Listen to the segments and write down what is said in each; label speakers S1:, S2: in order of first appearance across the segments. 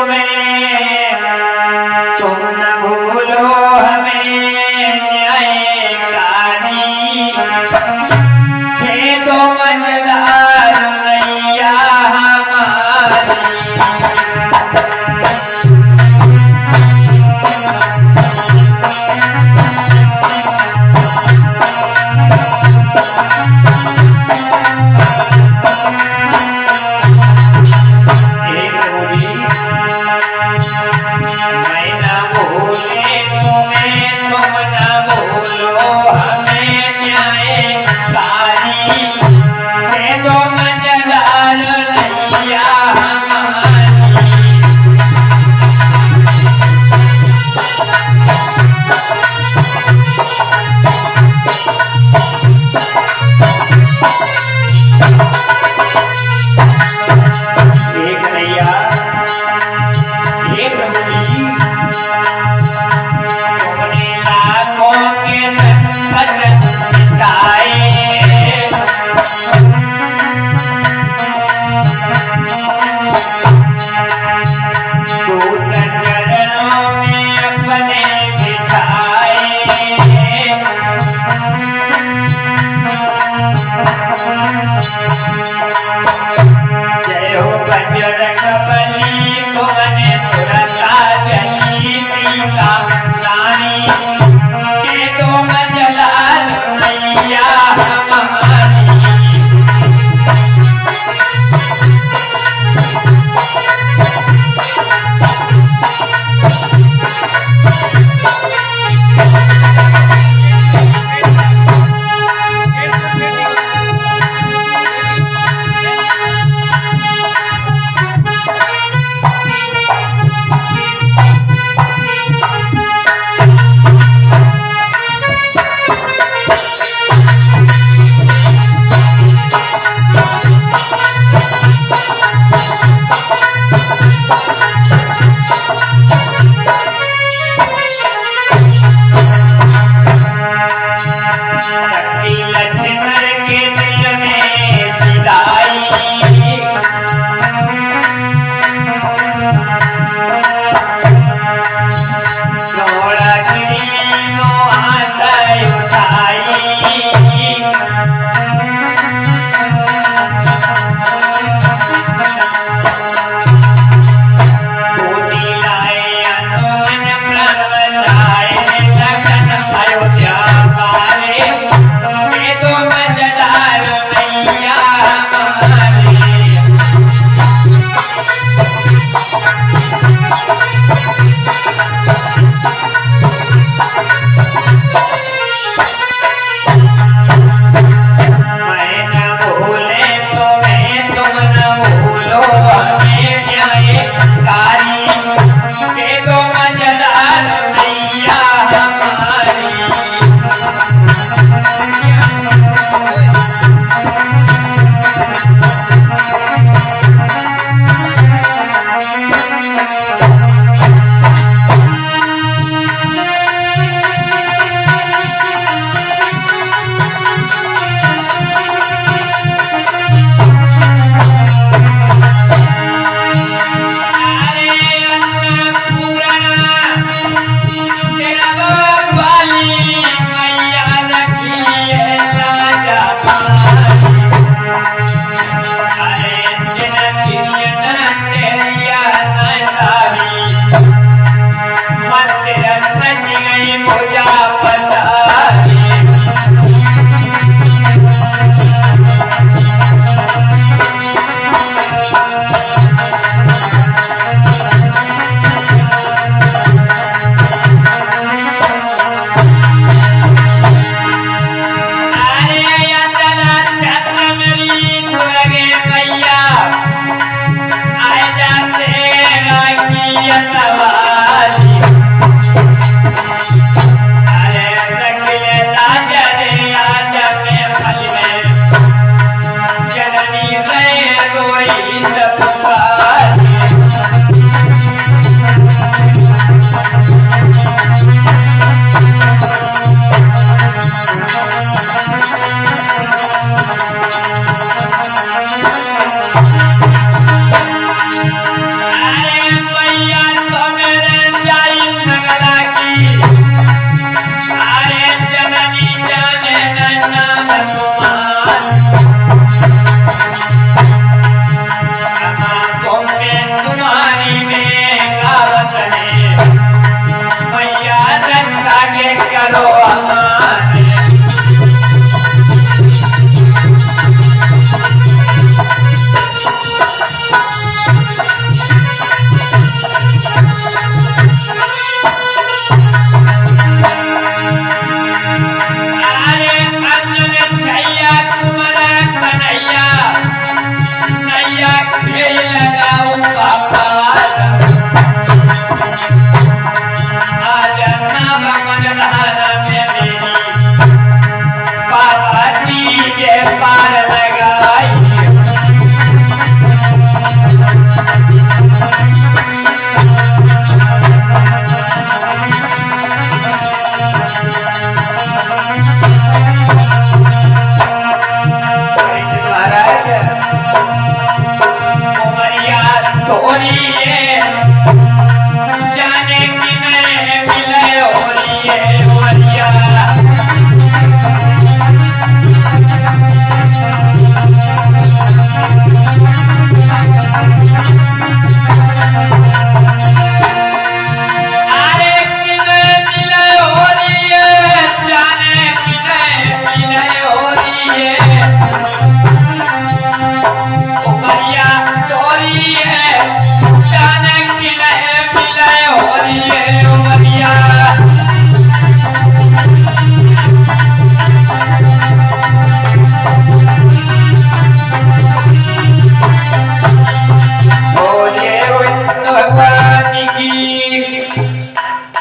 S1: तुम्हें, तुम न भूलो हमें न्यायकारी। खेदो मझधार मैया हमारी।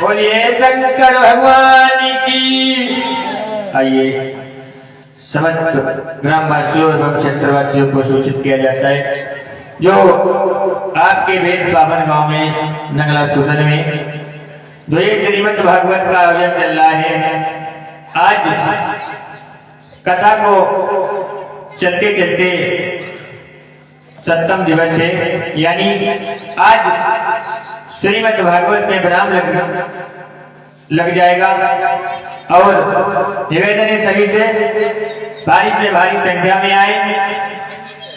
S1: बोलिए शंकर भगवान की। आइए समस्त ग्रामवासियों एवं क्षेत्रवासियों को सूचित किया जाता है जो आपके वेद पावन गांव में नंगला सुदन में जो ये श्रीमद् भागवत का आयोजन चल रहा है। आज कथा को चलते चलते 7वां दिवस है, यानी आज श्रीमद् भागवत में विराम लग जाएगा और निवेदन है सभी से भारी संख्या में आए,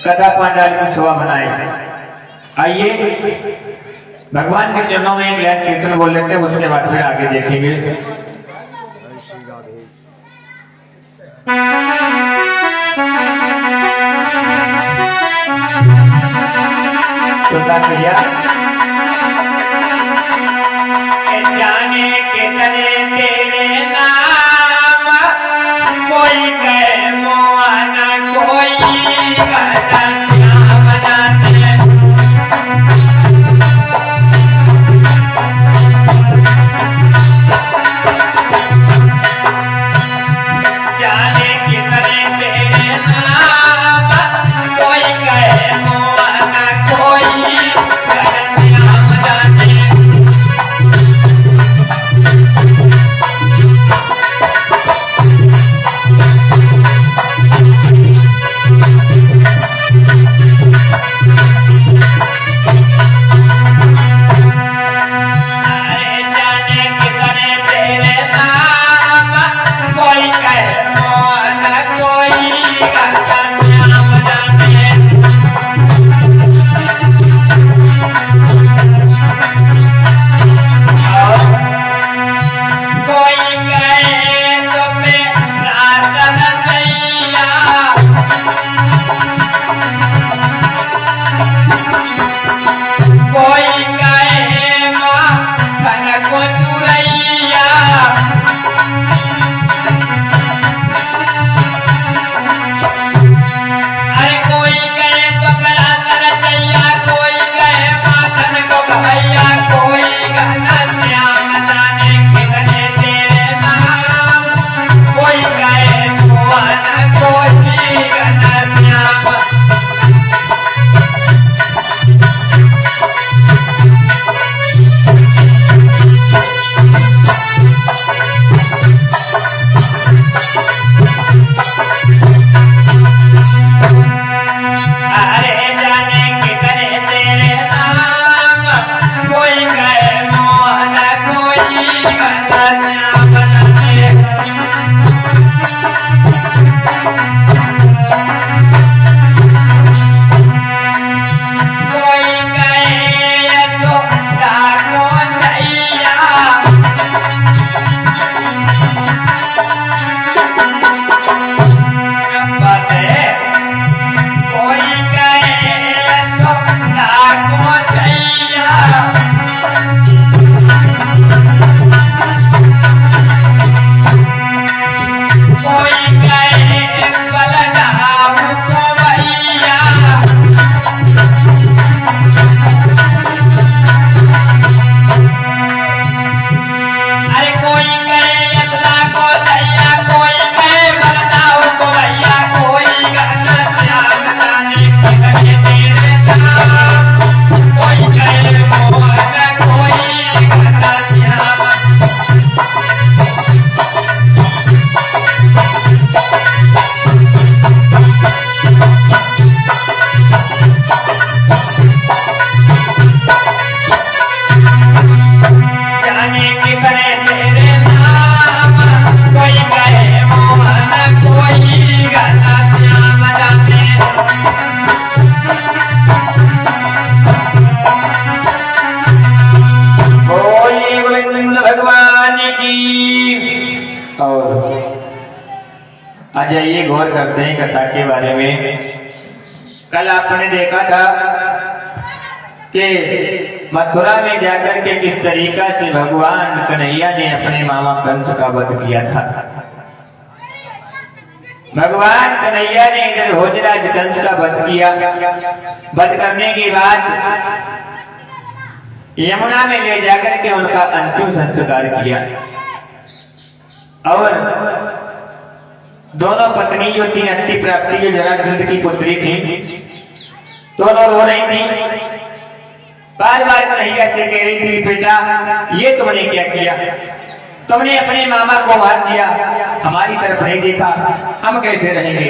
S1: कथा पांडाल की शोभा बनाए। आइए भगवान के चरणों में एक लाइन कीर्तन बोल लेते हैं, उसके बाद फिर आगे देखेंगे। तो जाने के तरे तेरे नाम, कोई कहे मोहना कोई गौर करते हैं कथा के बारे में। कल आपने देखा था कि मथुरा में जाकर के किस तरीका से भगवान कन्हैया ने अपने मामा कंस का वध किया था। भगवान कन्हैया ने इधर भोजराज कंस का वध किया। वध करने के बाद यमुना में ले जाकर के उनका अंतिम संस्कार किया और दोनों पत्नी जो थी अति प्राप्ति जो जरासंध की पुत्री थी, दोनों रो रही थी। बार बार कन्हैया से कह रही थी, बेटा ये तुमने क्या किया, तुमने अपने मामा को मार दिया, हमारी तरफ नहीं देखा, हम कैसे रहेंगे।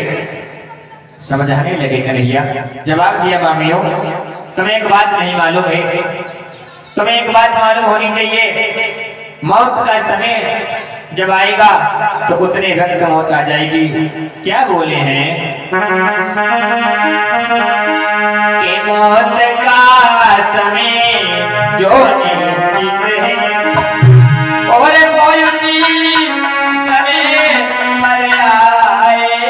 S1: समझाने लगे कन्हैया। जवाब दिया, मामियों तुम्हें एक बात नहीं मालूम है, तुम्हें एक बात मालूम होनी चाहिए, मौत का समय जब आएगा तो उतने रक्त मौत आ जाएगी। क्या बोले हैं कि मौत का समय जो निश्चित है और कोई समय मर आएगी।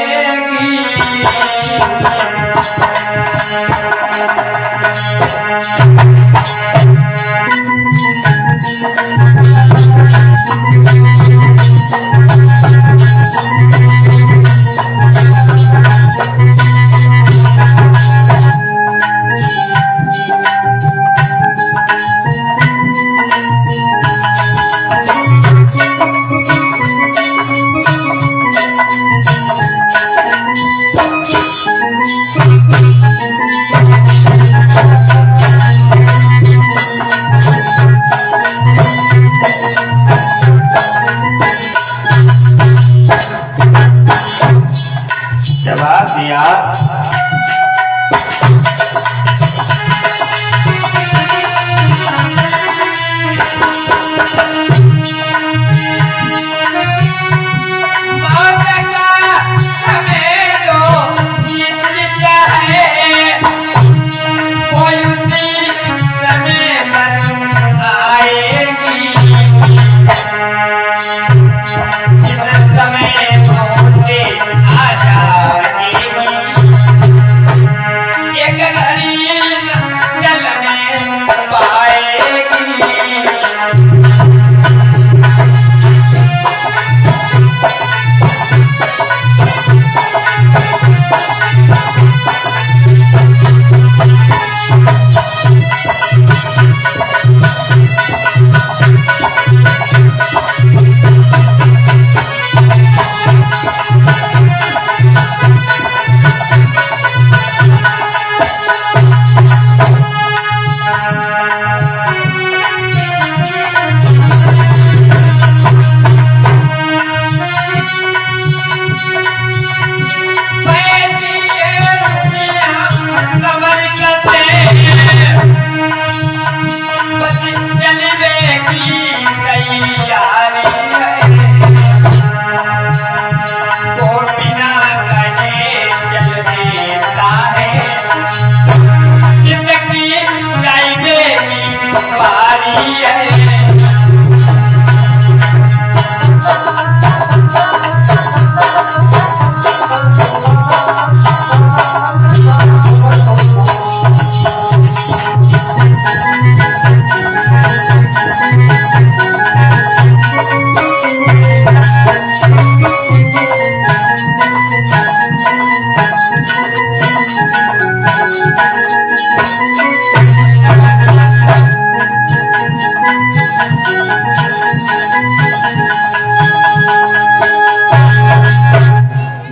S1: जवाब दिया,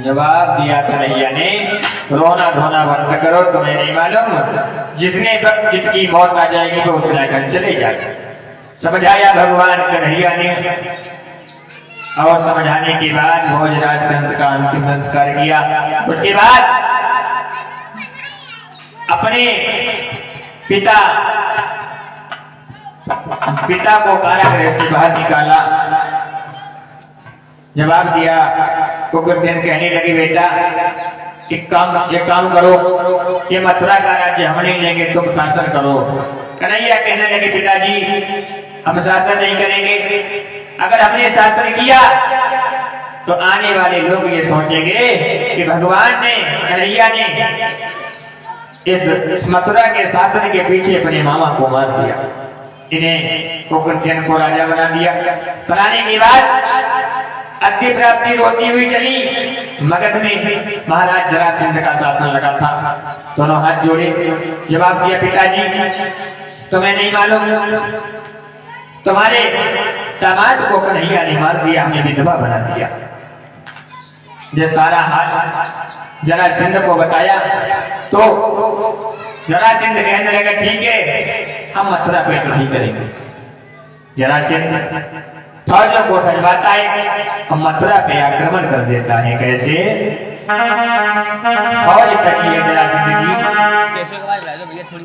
S1: जवाब दिया कन्हैया ने, रोना धोना बंद करो, तुम्हें नहीं मालूम जितने वक्त जिसकी मौत आ जाएगी वो उतना घर चले जाएगा। समझाया भगवान कन्हैया ने और समझाने के बाद भोजराज कंस का अंतिम संस्कार किया। उसके बाद अपने पिता को कारागृह से बाहर निकाला। जवाब दिया, उग्रसेन कहने लगे, बेटा एक काम करो, ये मथुरा का राज्य हम नहीं लेंगे, तुम शासन करो। कन्हैया कहने लगे, पिताजी हम शासन नहीं करेंगे, अगर हमने शासन किया तो आने वाले लोग ये सोचेंगे कि भगवान ने, कन्हैया ने इस मथुरा के शासन के पीछे अपने मामा को मार दिया, इन्हें उग्रसेन को राजा बना दिया। बनाने के बाद अति प्राप्ति होती हुई चली। मगध में महाराज जरासंध का शासन लगा था। दोनों हाथ जोड़े, जवाब दिया, पिताजी तुम्हें नहीं मालूम, तुम्हारे दामाद को कन्हैया ने मार दिया, हमें विधवा बना दिया। ये सारा हाल जरासंध को बताया तो जरासंध कहने लगा, ठीक है हम मथुरा पे चढ़ाई करेंगे। जरासंध फौजों को सजवाता है, हम मथुरा पे आक्रमण कर देता है। कैसे? फौज तक ये जरासंध की कैसे भैया थोड़ी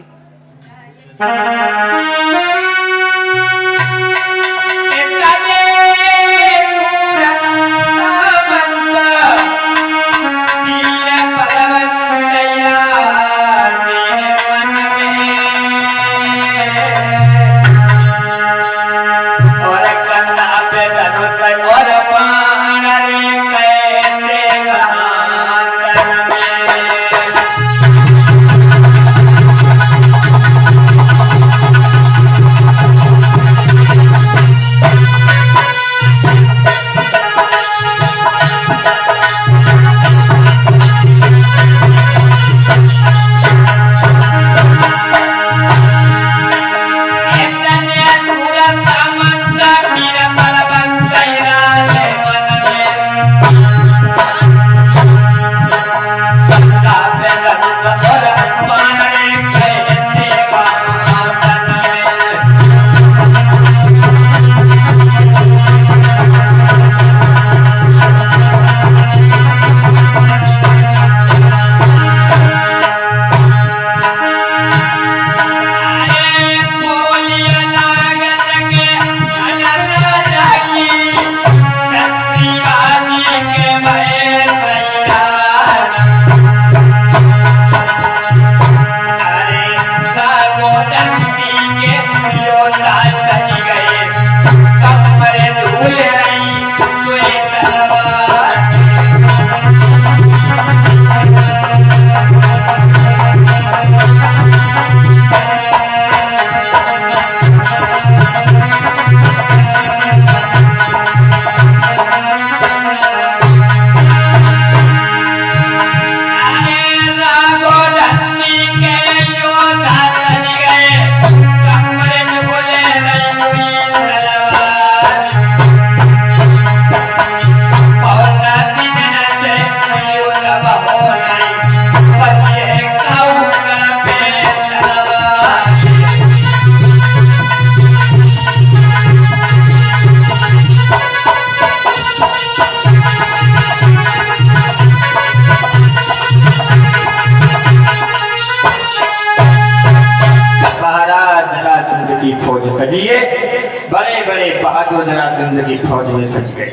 S1: बड़े बड़े बहादुर जरासंध की फौज में सज गए।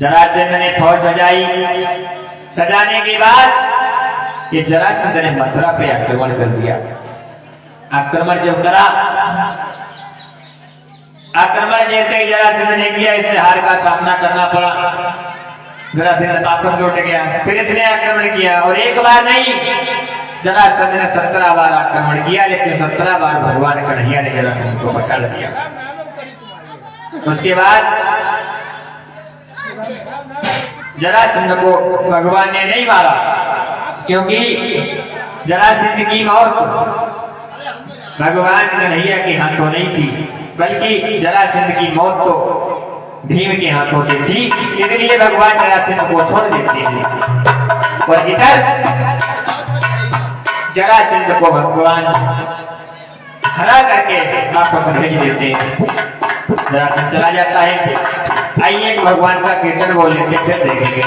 S1: जरासंध ने फौज सजाई, सजाने के बाद ये जरासंध ने मथुरा पे आक्रमण कर दिया। आक्रमण जब करा, आक्रमण जैसे जरासंध ने किया, इससे हार का सामना करना पड़ा। जरासंध ताकत जुट गया, फिर इसने आक्रमण किया और एक बार नहीं, जरासंध ने 17 बार आक्रमण किया, लेकिन 17 बार भगवान कन्हैया ने जरासंध को मचा दिया। उसके बाद जरासंध को भगवान ने नहीं मारा, क्योंकि जरासंध की मौत भगवान कन्हैया के हाथों नहीं थी, बल्कि जरासंध की मौत तो भीम के हाथों से थी। इसलिए भगवान जरासंध को छोड़ देते हैं और इधर जरासंध को भगवान हरा करके वापस भेज देते हैं। जरासंध चला जाता है। आइए भगवान का कीर्तन बोल लेते, फिर देखेंगे।